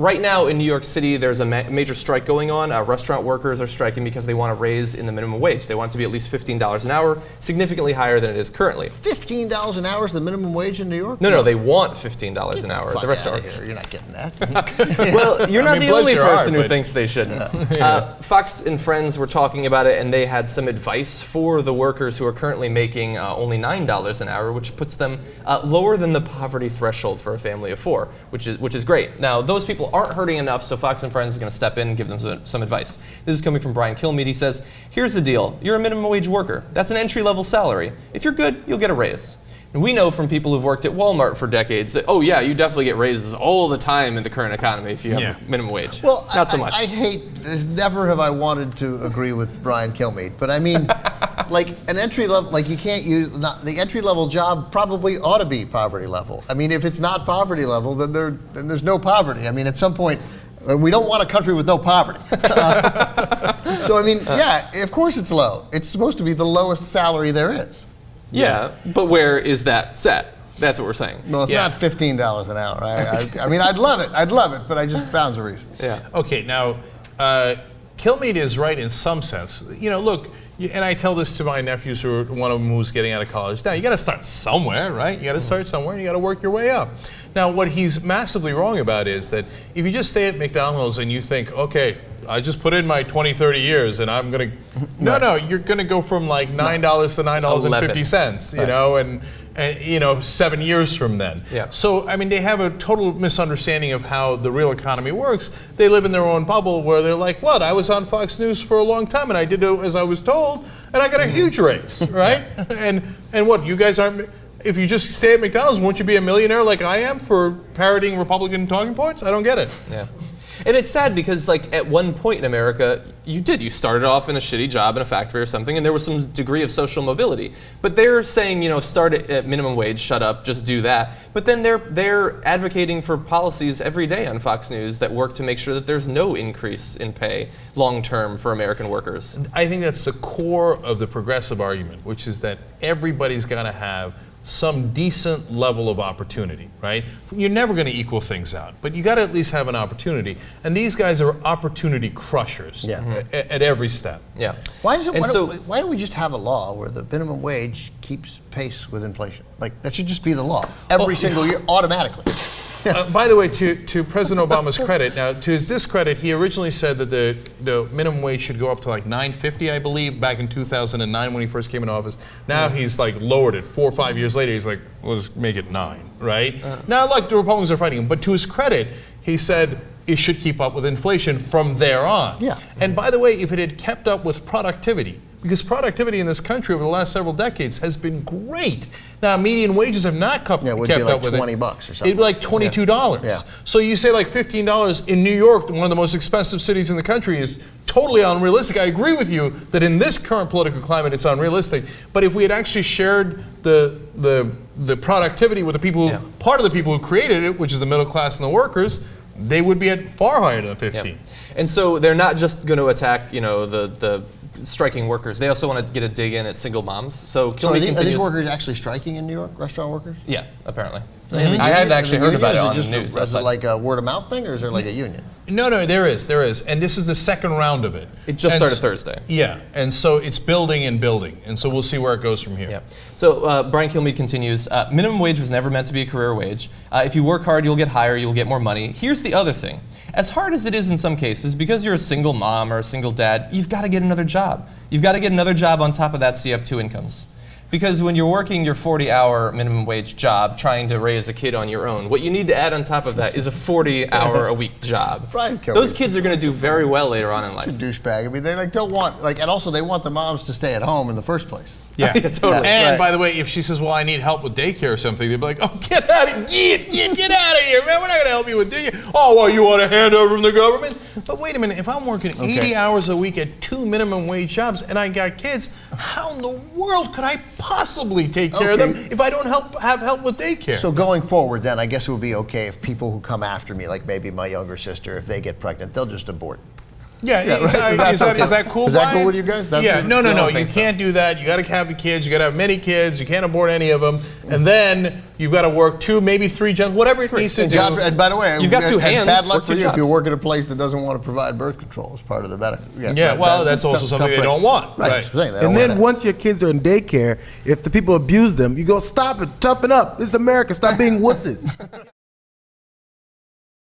Right now in New York City, there's a major strike going on. Restaurant workers are striking because they want a raise in the minimum wage. They want it to be at least $15 an hour, significantly higher than it is currently. $15 an hour is the minimum wage in New York? No, they want $15 an hour. The restaurant workers. You're not getting that. Well, you're not the only person who but thinks they shouldn't. Fox and Friends were talking about it, and they had some advice for the workers who are currently making only $9 an hour, which puts them lower than the poverty threshold for a family of 4, which is great. Now, those people aren't hurting enough, so Fox and Friends is going to step in and give them some advice. This is coming from Brian Kilmeade. He says, here's the deal. You're a minimum wage worker. That's an entry-level salary. If you're good, you'll get a raise. And we know from people who've worked at Walmart for decades that, oh yeah, you definitely get raises all the time in the current economy if you have minimum wage. Well, not so much. I hate, never have I wanted to agree with Brian Kilmeade, but I mean, like an entry level, like you can't use, the entry level job probably ought to be poverty level. I mean, if it's not poverty level, then there's no poverty. I mean, at some point, we don't want a country with no poverty. So I mean, yeah, of course it's low. It's supposed to be the lowest salary there is. Yeah, but where is that set? That's what we're saying. Well, it's not $15 an hour. I mean, I'd love it, but I just found a reason. Yeah. Okay, now, Kilmeade is right in some sense. You know, look, and I tell this to my nephews, one of them who's getting out of college. Now, you got to start somewhere, right? You got to start somewhere, and you got to work your way up. Now, what he's massively wrong about is that if you just stay at McDonald's and you think, okay, I just put in my 20, 30 years and I'm going to... No, you're going to go from like $9 to $9.50, you know, and you know, 7 years from then. Yeah. So, I mean, they have a total misunderstanding of how the real economy works. They live in their own bubble where they're like, what, I was on Fox News for a long time and I did as I was told and I got a huge raise, right? And what, you guys aren't... If you just stay at McDonald's, won't you be a millionaire like I am for parroting Republican talking points? I don't get it. Yeah. And it's sad because, like, at one point in America, you started off in a shitty job in a factory or something, and there was some degree of social mobility. But they're saying, you know, start at minimum wage, shut up, just do that. But then they're advocating for policies every day on Fox News that work to make sure that there's no increase in pay long term for American workers. I think that's the core of the progressive argument, which is that everybody's got to have some decent level of opportunity, right? You're never going to equal things out, but you got to at least have an opportunity. And these guys are opportunity crushers at every step. Yeah. Why don't we just have a law where the minimum wage keeps pace with inflation? Like, that should just be the law every single year, automatically. By the way, to President Obama's credit, now to his discredit, he originally said that the minimum wage should go up to like $9.50, I believe, back in 2009 when he first came into office. Now he's like lowered it 4 or 5 years later. He's like, well, let's make it $9, right? Now, look, the Republicans are fighting him, but to his credit, he said it should keep up with inflation from there on. Yeah. And by the way, if it had kept up with productivity, because productivity in this country over the last several decades has been great. Now, median wages have not kept up with it. It would be like $20 or something. It'd be like $22. Yeah. So you say like $15 in New York, one of the most expensive cities in the country, is totally unrealistic. I agree with you that in this current political climate, it's unrealistic. But if we had actually shared the productivity with the people, part of the people who created it, which is the middle class and the workers, they would be at far higher than 15. Yep. And so they're not just going to attack, you know, the striking workers. They also want to get a dig in at single moms. So are these workers actually striking in New York, restaurant workers? Yeah, apparently. I hadn't actually heard about it on the news. Is it like a word of mouth thing, or is there like a union? No, there is. And this is the second round of it. It just started Thursday. Yeah, and so it's building and building, and so we'll see where it goes from here. Yeah. So Brian Kilmeade continues, minimum wage was never meant to be a career wage. If you work hard, you'll get higher, you'll get more money. Here's the other thing. As hard as it is in some cases, because you're a single mom or a single dad, you've got to get another job. You've got to get another job on top of that so you have 2 incomes. Because when you're working your 40-hour minimum wage job trying to raise a kid on your own, what you need to add on top of that is a 40-hour-a-week job. Those kids are going to do very well later on in life. It's a douchebag. I mean, they don't want, and also they want the moms to stay at home in the first place. Yeah, totally. And by the way, if she says, well, I need help with daycare or something, they'd be like, oh, get out of here, get out of here, man. We're not going to help you with daycare. Oh, well, you want a handout from the government? But wait a minute, if I'm working 80 hours a week at 2 minimum wage jobs and I got kids, how in the world could I possibly take care of them if I don't have help with daycare? So going forward, then, I guess it would be okay if people who come after me, like maybe my younger sister, if they get pregnant, they'll just abort. Yeah, Yeah, is, right. is that cool? Is that cool Brian? with you guys? That's Yeah, it? no. don't You think so. can't do that. You got to have the kids. You got to have many kids. You can't abort any of them, and then you've got to work 2, maybe 3 jobs, whatever it needs to do. And by the way, You've got 2 and hands, bad luck work for 2 you if you jobs. work at a place that doesn't want to provide birth control as part of the medical. Yeah, well, that's also something they don't want. Right. Right. That's what I'm saying, they don't And want then that. once your kids are in daycare, if the people abuse them, you go, stop it, toughen up. This is America. Stop being wusses.